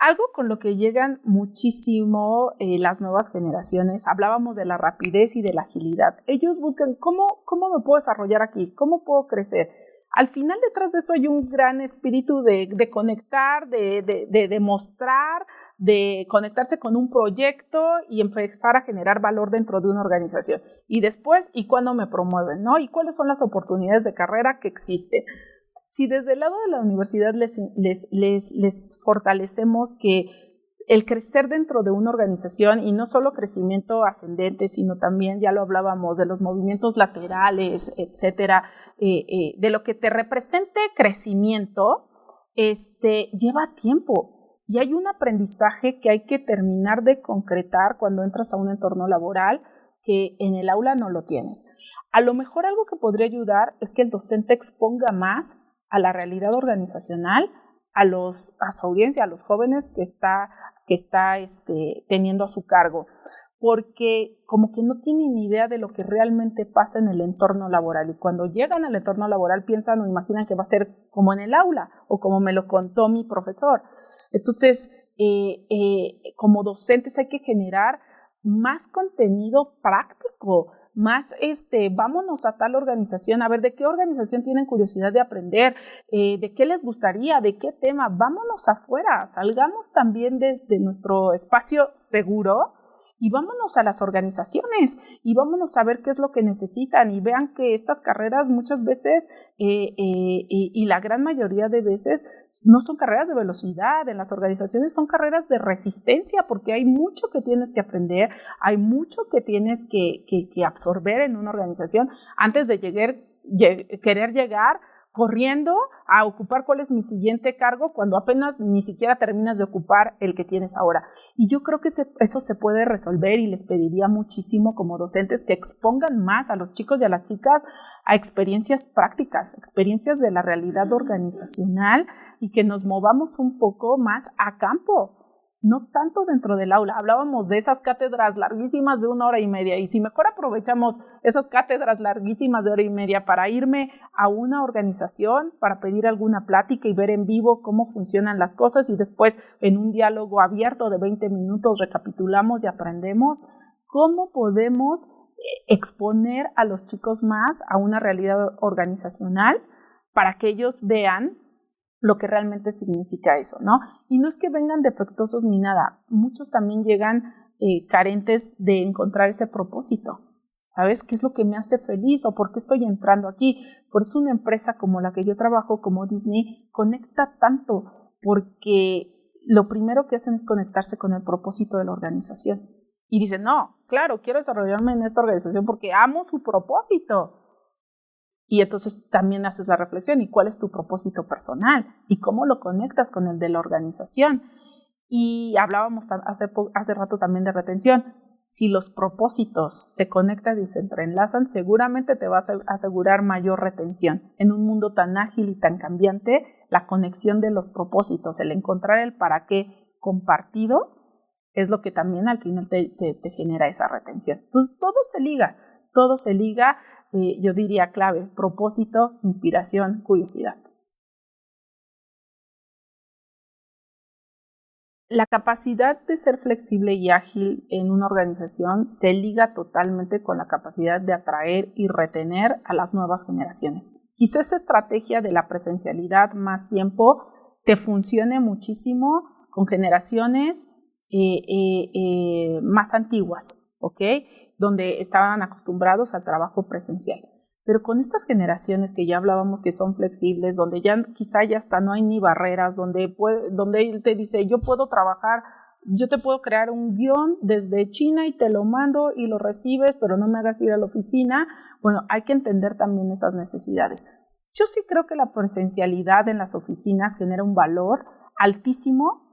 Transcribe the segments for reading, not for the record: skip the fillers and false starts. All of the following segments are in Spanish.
Algo con lo que llegan muchísimo las nuevas generaciones, hablábamos de la rapidez y de la agilidad. Ellos buscan cómo me puedo desarrollar aquí, cómo puedo crecer. Al final detrás de eso hay un gran espíritu de conectar, de mostrar, de conectarse con un proyecto y empezar a generar valor dentro de una organización. Y después, ¿y cuándo me promueven, no? ¿Y cuáles son las oportunidades de carrera que existen? Si desde el lado de la universidad les fortalecemos que el crecer dentro de una organización, y no solo crecimiento ascendente, sino también, ya lo hablábamos, de los movimientos laterales, etcétera, de lo que te represente crecimiento, lleva tiempo. Y hay un aprendizaje que hay que terminar de concretar cuando entras a un entorno laboral que en el aula no lo tienes. A lo mejor algo que podría ayudar es que el docente exponga más a la realidad organizacional, a su audiencia, a los jóvenes que está teniendo a su cargo, porque como que no tienen idea de lo que realmente pasa en el entorno laboral, y cuando llegan al entorno laboral piensan o imaginan que va a ser como en el aula o como me lo contó mi profesor. Entonces, como docentes hay que generar más contenido práctico, más vámonos a tal organización, a ver de qué organización tienen curiosidad de aprender, de qué les gustaría, de qué tema, vámonos afuera, salgamos también de nuestro espacio seguro y vámonos a las organizaciones y vámonos a ver qué es lo que necesitan, y vean que estas carreras muchas veces y la gran mayoría de veces no son carreras de velocidad. En las organizaciones son carreras de resistencia, porque hay mucho que tienes que aprender, hay mucho que tienes que absorber en una organización antes de querer llegar corriendo a ocupar cuál es mi siguiente cargo cuando apenas ni siquiera terminas de ocupar el que tienes ahora. Y yo creo que eso se puede resolver, y les pediría muchísimo como docentes que expongan más a los chicos y a las chicas a experiencias prácticas, experiencias de la realidad organizacional, y que nos movamos un poco más a campo, no tanto dentro del aula. Hablábamos de esas cátedras larguísimas de 1 hora y media, y si mejor aprovechamos esas cátedras larguísimas de 1 hora y media para irme a una organización, para pedir alguna plática y ver en vivo cómo funcionan las cosas, y después en un diálogo abierto de 20 minutos recapitulamos y aprendemos, ¿cómo podemos exponer a los chicos más a una realidad organizacional para que ellos vean lo que realmente significa eso, ¿no? Y no es que vengan defectuosos ni nada, muchos también llegan carentes de encontrar ese propósito, ¿sabes? ¿Qué es lo que me hace feliz o por qué estoy entrando aquí? Por eso una empresa como la que yo trabajo, como Disney, conecta tanto, porque lo primero que hacen es conectarse con el propósito de la organización. Y dicen, no, claro, quiero desarrollarme en esta organización porque amo su propósito. Y entonces también haces la reflexión, ¿y cuál es tu propósito personal? ¿Y cómo lo conectas con el de la organización? Y hablábamos hace rato también de retención. Si los propósitos se conectan y se entrelazan, seguramente te vas a asegurar mayor retención. En un mundo tan ágil y tan cambiante, la conexión de los propósitos, el encontrar el para qué compartido, es lo que también al final te genera esa retención. Entonces todo se liga. Yo diría clave: propósito, inspiración, curiosidad. La capacidad de ser flexible y ágil en una organización se liga totalmente con la capacidad de atraer y retener a las nuevas generaciones. Quizás esa estrategia de la presencialidad más tiempo te funcione muchísimo con generaciones más antiguas, ¿ok? Donde estaban acostumbrados al trabajo presencial. Pero con estas generaciones que ya hablábamos que son flexibles, donde ya quizá ya hasta no hay ni barreras, donde él te dice, yo puedo trabajar, yo te puedo crear un guión desde China y te lo mando y lo recibes, pero no me hagas ir a la oficina. Bueno, hay que entender también esas necesidades. Yo sí creo que la presencialidad en las oficinas genera un valor altísimo.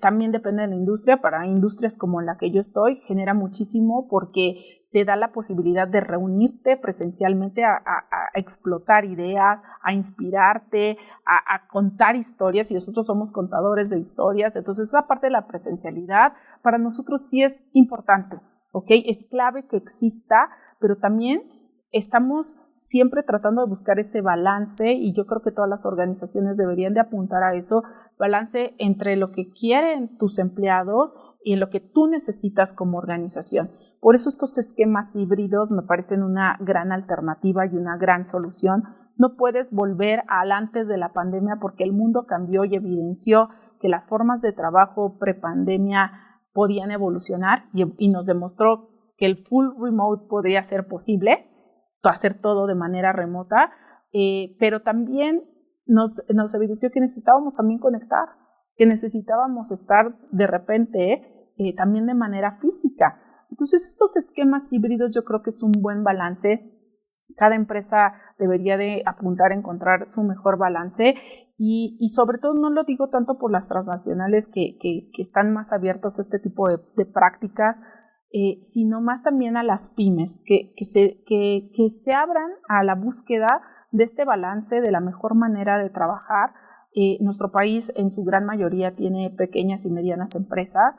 También depende de la industria. Para industrias como la que yo estoy, genera muchísimo porque te da la posibilidad de reunirte presencialmente a explotar ideas, a inspirarte, a contar historias, y nosotros somos contadores de historias. Entonces esa parte de la presencialidad para nosotros sí es importante, ¿ok? Es clave que exista, pero también estamos siempre tratando de buscar ese balance y yo creo que todas las organizaciones deberían de apuntar a eso, balance entre lo que quieren tus empleados y en lo que tú necesitas como organización. Por eso estos esquemas híbridos me parecen una gran alternativa y una gran solución. No puedes volver al antes de la pandemia porque el mundo cambió y evidenció que las formas de trabajo prepandemia podían evolucionar y nos demostró que el full remote podría ser posible, hacer todo de manera remota, pero también nos evidenció que necesitábamos también conectar, que necesitábamos estar de repente también de manera física. Entonces, estos esquemas híbridos yo creo que es un buen balance. Cada empresa debería de apuntar a encontrar su mejor balance y sobre todo no lo digo tanto por las transnacionales que están más abiertos a este tipo de prácticas, sino más también a las pymes, que se abran a la búsqueda de este balance, de la mejor manera de trabajar. Nuestro país en su gran mayoría tiene pequeñas y medianas empresas,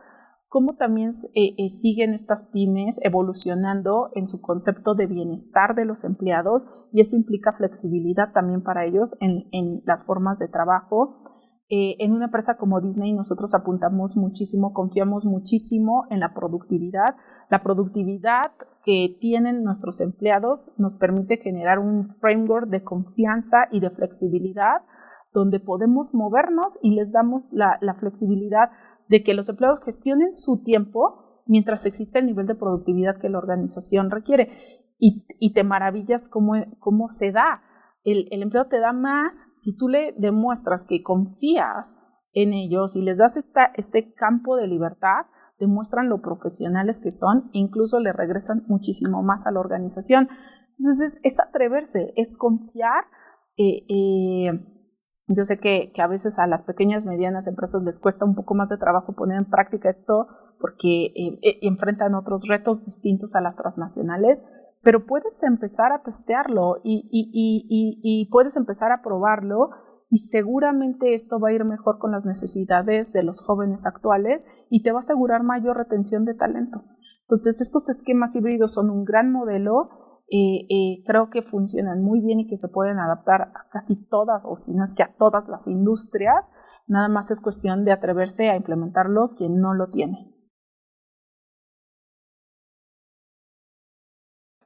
cómo también siguen estas pymes evolucionando en su concepto de bienestar de los empleados y eso implica flexibilidad también para ellos en las formas de trabajo. En una empresa como Disney nosotros apuntamos muchísimo, confiamos muchísimo en la productividad. La productividad que tienen nuestros empleados nos permite generar un framework de confianza y de flexibilidad donde podemos movernos y les damos la flexibilidad de que los empleados gestionen su tiempo mientras existe el nivel de productividad que la organización requiere. Y te maravillas cómo se da. El empleado te da más si tú le demuestras que confías en ellos y les das este campo de libertad, demuestran lo profesionales que son e incluso le regresan muchísimo más a la organización. Entonces es atreverse, es confiar. Yo sé que a veces a las pequeñas, medianas empresas les cuesta un poco más de trabajo poner en práctica esto porque enfrentan otros retos distintos a las transnacionales, pero puedes empezar a testearlo y puedes empezar a probarlo y seguramente esto va a ir mejor con las necesidades de los jóvenes actuales y te va a asegurar mayor retención de talento. Entonces, estos esquemas híbridos son un gran modelo. Creo que funcionan muy bien y que se pueden adaptar a casi todas, o si no es que a todas las industrias. Nada más es cuestión de atreverse a implementarlo quien no lo tiene.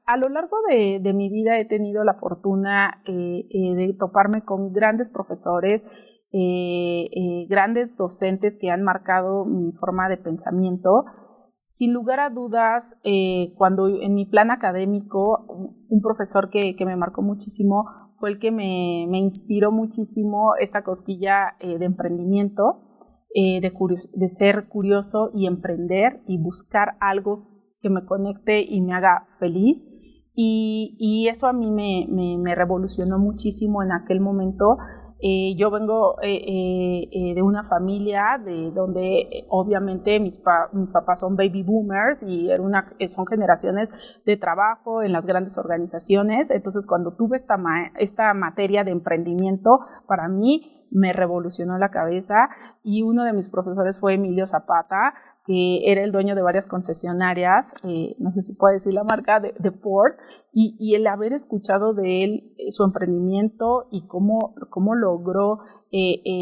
A lo largo de mi vida he tenido la fortuna de toparme con grandes profesores, grandes docentes que han marcado mi forma de pensamiento. Sin lugar a dudas, cuando en mi plan académico, un profesor que me marcó muchísimo fue el que me inspiró muchísimo esta cosquilla de emprendimiento, de ser curioso y emprender y buscar algo que me conecte y me haga feliz. Y eso a mí me revolucionó muchísimo en aquel momento. Yo vengo de una familia de donde obviamente mis papás son baby boomers y son generaciones de trabajo en las grandes organizaciones. Entonces, cuando tuve esta materia de emprendimiento, para mí me revolucionó la cabeza y uno de mis profesores fue Emilio Zapata, que era el dueño de varias concesionarias, no sé si puedo decir la marca, de Ford, y el haber escuchado de él su emprendimiento y cómo logró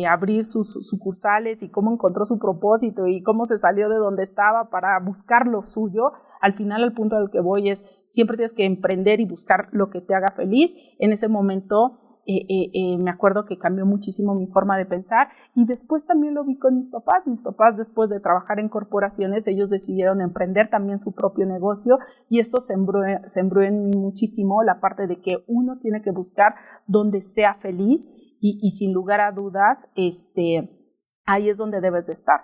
abrir sus sucursales y cómo encontró su propósito y cómo se salió de donde estaba para buscar lo suyo, al final el punto al que voy es siempre tienes que emprender y buscar lo que te haga feliz. En ese momento me acuerdo que cambió muchísimo mi forma de pensar y después también lo vi con mis papás. Mis papás, después de trabajar en corporaciones, ellos decidieron emprender también su propio negocio y esto sembró en mí muchísimo la parte de que uno tiene que buscar donde sea feliz y sin lugar a dudas ahí es donde debes de estar.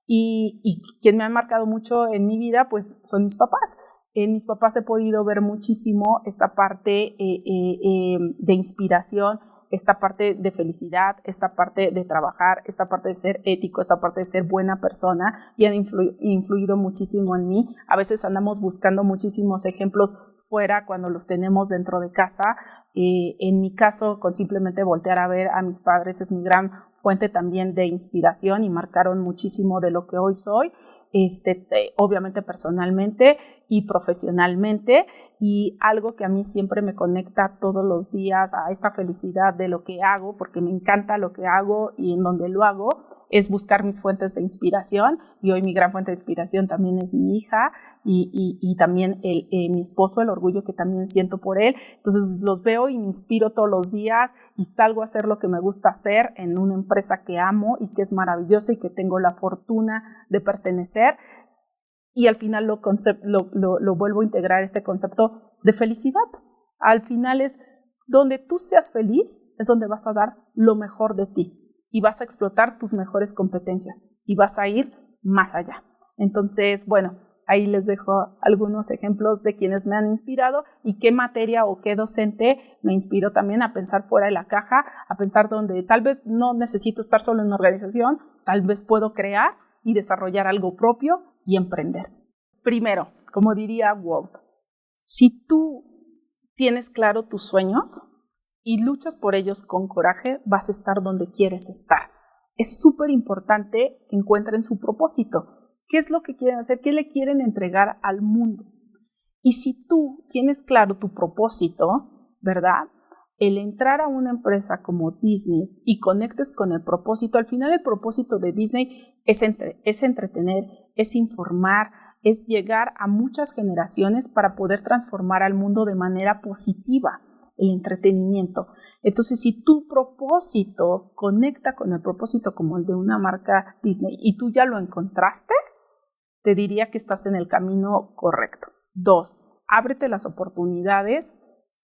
Y quien me ha marcado mucho en mi vida pues son mis papás. En mis papás he podido ver muchísimo esta parte de inspiración, esta parte de felicidad, esta parte de trabajar, esta parte de ser ético, esta parte de ser buena persona y han influido muchísimo en mí. A veces andamos buscando muchísimos ejemplos fuera cuando los tenemos dentro de casa. En mi caso, con simplemente voltear a ver a mis padres es mi gran fuente también de inspiración y marcaron muchísimo de lo que hoy soy. Obviamente personalmente y profesionalmente, y algo que a mí siempre me conecta todos los días a esta felicidad de lo que hago, porque me encanta lo que hago y en donde lo hago, es buscar mis fuentes de inspiración, y hoy mi gran fuente de inspiración también es mi hija y también mi esposo, el orgullo que también siento por él. Entonces los veo y me inspiro todos los días y salgo a hacer lo que me gusta hacer en una empresa que amo y que es maravillosa y que tengo la fortuna de pertenecer. Y al final lo vuelvo a integrar este concepto de felicidad. Al final es donde tú seas feliz, es donde vas a dar lo mejor de ti y vas a explotar tus mejores competencias y vas a ir más allá. Entonces, bueno, ahí les dejo algunos ejemplos de quienes me han inspirado y qué materia o qué docente me inspiró también a pensar fuera de la caja, a pensar donde tal vez no necesito estar solo en una organización, tal vez puedo crear y desarrollar algo propio y emprender. Primero, como diría Walt, si tú tienes claro tus sueños y luchas por ellos con coraje, vas a estar donde quieres estar. Es súper importante que encuentren su propósito. ¿Qué es lo que quieren hacer? ¿Qué le quieren entregar al mundo? Y si tú tienes claro tu propósito, ¿verdad? El entrar a una empresa como Disney y conectes con el propósito, al final el propósito de Disney es entretener, es informar, es llegar a muchas generaciones para poder transformar al mundo de manera positiva, el entretenimiento. Entonces, si tu propósito conecta con el propósito como el de una marca Disney y tú ya lo encontraste, te diría que estás en el camino correcto. 2, ábrete las oportunidades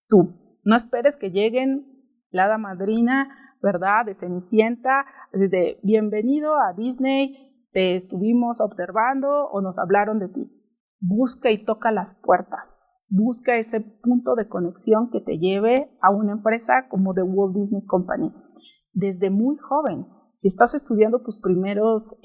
tú. No esperes que lleguen la hada madrina, ¿verdad? De Cenicienta, de bienvenido a Disney, te estuvimos observando o nos hablaron de ti. Busca y toca las puertas. Busca ese punto de conexión que te lleve a una empresa como The Walt Disney Company. Desde muy joven, si estás estudiando tus primeros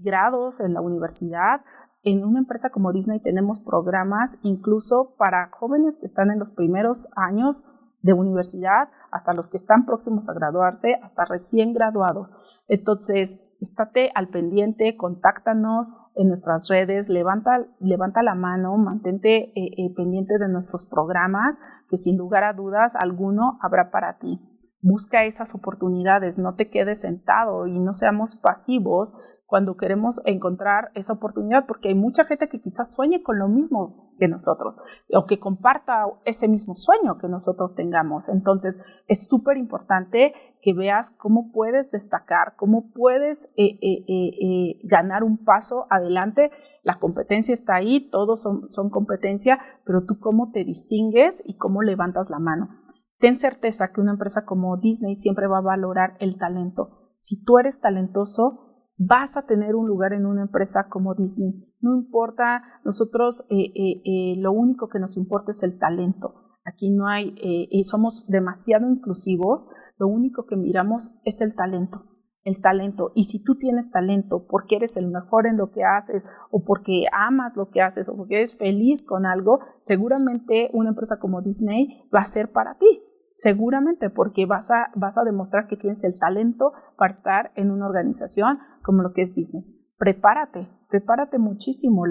grados en la universidad, en una empresa como Disney tenemos programas incluso para jóvenes que están en los primeros años de universidad, hasta los que están próximos a graduarse, hasta recién graduados. Entonces, estate al pendiente, contáctanos en nuestras redes, levanta la mano, mantente pendiente de nuestros programas, que sin lugar a dudas alguno habrá para ti. Busca esas oportunidades, no te quedes sentado y no seamos pasivos cuando queremos encontrar esa oportunidad, porque hay mucha gente que quizás sueñe con lo mismo que nosotros o que comparta ese mismo sueño que nosotros tengamos. Entonces, es súper importante que veas cómo puedes destacar, cómo puedes ganar un paso adelante. La competencia está ahí, todos son competencia, pero tú cómo te distingues y cómo levantas la mano. Ten certeza que una empresa como Disney siempre va a valorar el talento. Si tú eres talentoso, vas a tener un lugar en una empresa como Disney. No importa, nosotros lo único que nos importa es el talento. Aquí no hay, somos demasiado inclusivos, lo único que miramos es el talento. El talento. Y si tú tienes talento porque eres el mejor en lo que haces o porque amas lo que haces o porque eres feliz con algo, seguramente una empresa como Disney va a ser para ti. Seguramente, porque vas a demostrar que tienes el talento para estar en una organización como lo que es Disney. Prepárate muchísimo.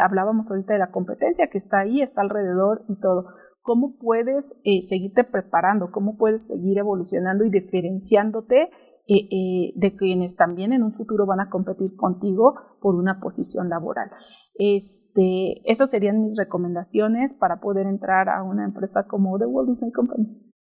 Hablábamos ahorita de la competencia que está ahí, está alrededor y todo. ¿Cómo puedes seguirte preparando? ¿Cómo puedes seguir evolucionando y diferenciándote de quienes también en un futuro van a competir contigo por una posición laboral? Esas serían mis recomendaciones para poder entrar a una empresa como The Walt Disney Company.